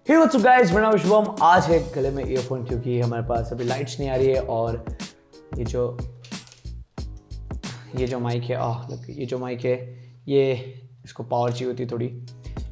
Hey what's up guys, मेरा नाम शुभम। आज है गले में ईयरफोन क्योंकि हमारे पास अभी लाइट्स नहीं आ रही है और ये जो माइक है ये जो माइक है ये इसको पावर चाहिए होती थोड़ी।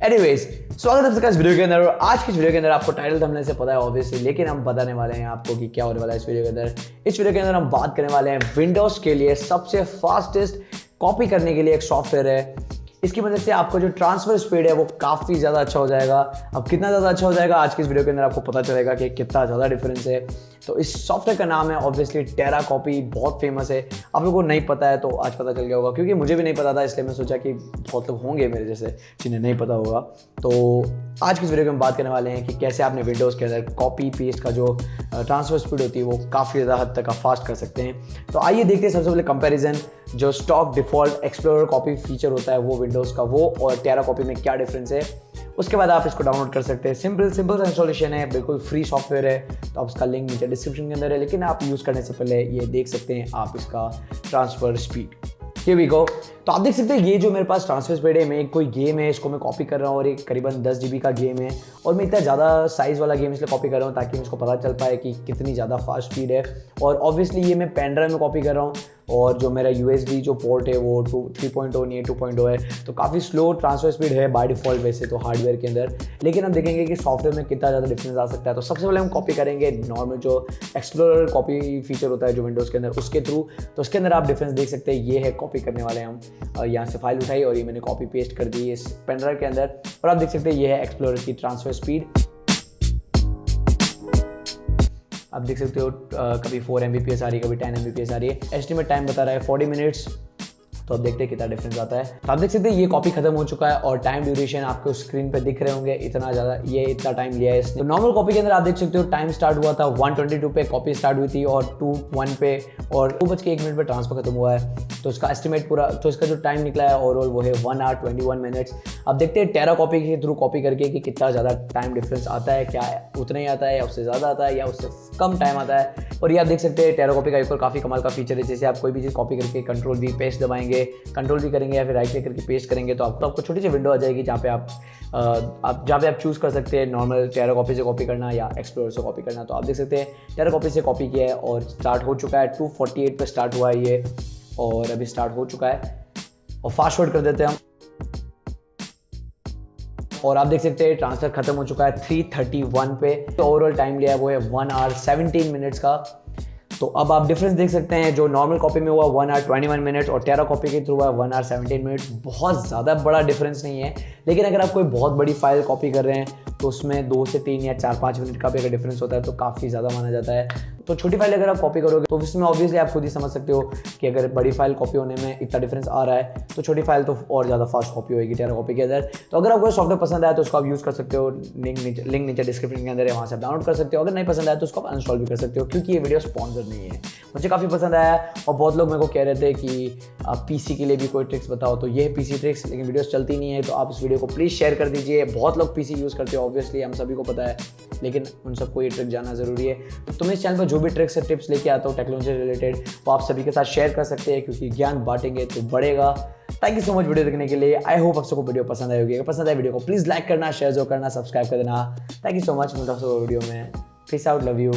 एनीवेज, स्वागत है आपका इस वीडियो के अंदर। और आज की वीडियो के अंदर आपको टाइटल थंबनेल से पता है ऑब्वियसली, लेकिन हम बताने वाले हैं आपको कि क्या होने वाला है इस वीडियो के अंदर। इस वीडियो के अंदर हम बात करने वाले हैं विंडोज के लिए सबसे फास्टेस्ट कॉपी करने के लिए एक सॉफ्टवेयर है। इसकी वजह से आपको जो ट्रांसफर स्पीड है वो काफ़ी ज़्यादा अच्छा हो जाएगा। अब कितना ज़्यादा अच्छा हो जाएगा आज की इस वीडियो के अंदर आपको पता चलेगा कि कितना ज़्यादा डिफरेंस है। तो इस सॉफ्टवेयर का नाम है ऑब्वियसली टेरा कॉपी, बहुत फेमस है। आप लोगों को नहीं पता है तो आज पता चल गया होगा, क्योंकि मुझे भी नहीं पता था, इसलिए मैं सोचा कि बहुत लोग होंगे मेरे जैसे जिन्हें नहीं पता होगा। तो आज की इस वीडियो में हम बात करने वाले हैं कि कैसे आपने विंडोज़ के अंदर कॉपी पेस्ट का जो ट्रांसफर स्पीड होती है वो काफ़ी ज़्यादा हद तक आप फास्ट कर सकते हैं। तो आइए देखते हैं सबसे पहले कंपैरिजन, जो stock default explorer copy feature होता है वो विंडोज़ का, वो और टेरा कॉपी में क्या डिफरेंस है। उसके बाद आप इसको डाउनलोड कर सकते हैं। सिंपल इंस्टॉलेशन है, बिल्कुल फ्री सॉफ्टवेयर है। तो आप इसका लिंक नीचे डिस्क्रिप्शन के अंदर है, लेकिन आप यूज़ करने से पहले ये देख सकते हैं आप इसका transfer speed. Here we go। तो आप देख सकते हैं ये जो मेरे पास ट्रांसफर स्पीड है, मैं कोई गेम है इसको मैं कॉपी कर रहा हूँ और एक करीबन 10 GB का गेम है और मैं इतना ज़्यादा साइज़ वाला गेम इसलिए कॉपी कर रहा हूँ ताकि मुझको पता चल पाए कि कितनी ज़्यादा फास्ट स्पीड है। और ऑब्वियसली ये मैं पेन ड्राइव में कॉपी कर रहा हूँ और जो मेरा USB जो पोर्ट है वो 3.0 नहीं है, 2.0 है। तो काफ़ी स्लो ट्रांसफर स्पीड है बाय डिफ़ॉल्ट वैसे तो हार्डवेयर के अंदर, लेकिन हम देखेंगे कि सॉफ्टवेयर में कितना ज़्यादा डिफरेंस आ सकता है। तो सबसे पहले हम कॉपी करेंगे नॉर्मल जो एक्सप्लोरर कॉपी फीचर होता है जो विंडोज़ के अंदर, उसके थ्रू। तो उसके अंदर आप डिफरेंस देख सकते हैं। ये है कॉपी करने वाले हम, यहाँ से फाइल उठाई और ये मैंने कॉपी पेस्ट कर दी इस पेन ड्राइव के अंदर। और आप देख सकते हैं ये है एक्सप्लोरर की ट्रांसफर स्पीड। आप देख सकते हो कभी 4 Mbps आ रही है, कभी 10 Mbps आ रही है। एस्टिमेट टाइम बता रहा है 40 मिनट्स। तो अब देखते हैं कितना डिफरेंस आता है। तो आप देख सकते हैं ये कॉपी खत्म हो चुका है और टाइम ड्यूरेशन आपको स्क्रीन पे दिख रहे होंगे, इतना ज़्यादा ये इतना टाइम लिया है इसने। तो नॉर्मल कॉपी के अंदर आप देख सकते हो टाइम स्टार्ट हुआ था 1:22 पे कॉपी स्टार्ट हुई थी और 2:01 पे और 2:01 पे ट्रांसफर खत्म हुआ है। तो इसका एस्टिमेट पूरा, तो इसका जो टाइम निकला है ओवरऑल वो है 1 hour 21 minutes। अब देखते हैं टेरा कॉपी के थ्रू कॉपी करके कि कितना ज़्यादा टाइम डिफरेंस आता है, क्या उतना ही आता है या उससे ज़्यादा आता है या उससे कम टाइम आता है। और ये आप देख सकते हैं टेरा कॉपी का एक और काफ़ी कमाल का फीचर है, जैसे आप कोई भी चीज़ कॉपी करके कंट्रोल भी पेस्ट दबाएंगे, कंट्रोल भी करेंगे या फिर राइट क्लिक करके पेस्ट करेंगे तो आपको छोटी सी विंडो आ जाएगी जहाँ पे आप चूज़ कर सकते हैं नॉर्मल टेरा कॉपी से कॉपी करना या एक्सप्लोरर से कॉपी करना। तो आप देख सकते हैं टेरा कॉपी से कॉपी किया है और स्टार्ट हो चुका है। 2:48 पे स्टार्ट हुआ है ये और अभी स्टार्ट हो चुका है। और फास्ट फॉरवर्ड कर देते हैं हम और आप देख सकते हैं ट्रांसफर खत्म हो चुका है 3:31 पे। तो ओवरऑल टाइम लिया है वो है 1 hour 17 minutes का। तो अब आप डिफरेंस देख सकते हैं, जो नॉर्मल कॉपी में हुआ 1 hour 21 minutes और टेरा कॉपी के थ्रू हुआ 1 hour 17 minutes। बहुत ज़्यादा बड़ा डिफरेंस नहीं है, लेकिन अगर आप कोई बहुत बड़ी फाइल कॉपी कर रहे हैं तो उसमें 2 से 3 या 4-5 मिनट का भी अगर डिफरेंस होता है तो काफ़ी ज़्यादा माना जाता है। तो छोटी फाइल अगर आप कॉपी करोगे तो उसमें ऑब्वियसली आप खुद ही समझ सकते हो कि अगर बड़ी फाइल कॉपी होने में इतना डिफरेंस आ रहा है तो छोटी फाइल तो और ज़्यादा फास्ट कॉपी होगी टेरा कॉपी के अंदर। तो अगर आपको सॉफ्टवेयर पसंद आया तो उसको आप यूज़ कर सकते हो, लिंक नीचे डिस्क्रिप्शन के अंदर है, वहाँ से आप डाउनलोड कर सकते हो। अगर नहीं पसंद आया तो उसको आप अनइंस्टॉल भी कर सकते हो, क्योंकि ये वीडियो स्पॉन्सर नहीं है। मुझे काफ़ी पसंद आया और बहुत लोग मेरे को कह रहे थे कि आप पीसी के लिए भी कोई ट्रिक्स बताओ, तो ये है पीसी ट्रिक्स, लेकिन वीडियोस चलती नहीं है। तो आप इस वीडियो को प्लीज़ शेयर कर दीजिए। बहुत लोग पीसी यूज़ करते हो ऑब्वियसली, हम सभी को पता है, लेकिन उन सबको ये ट्रिक जानना ज़रूरी है। तो मैं इस चैनल पर जो भी ट्रिक्स और टिप्स लेके आता हूँ टेक्नोलॉजी से रिलेटेड वो आप सभी के साथ शेयर कर सकते हैं, क्योंकि ज्ञान बांटेंगे तो बढ़ेगा। Thank you so much video देखने के लिए। आई होप आप सबको वीडियो पसंद आई होगी। अगर पसंद आए वीडियो को प्लीज़ लाइक करना, शेयर जो करना, सब्सक्राइब कर देना। Thank you so much. मिलता हूं वीडियो में। Peace out, love you.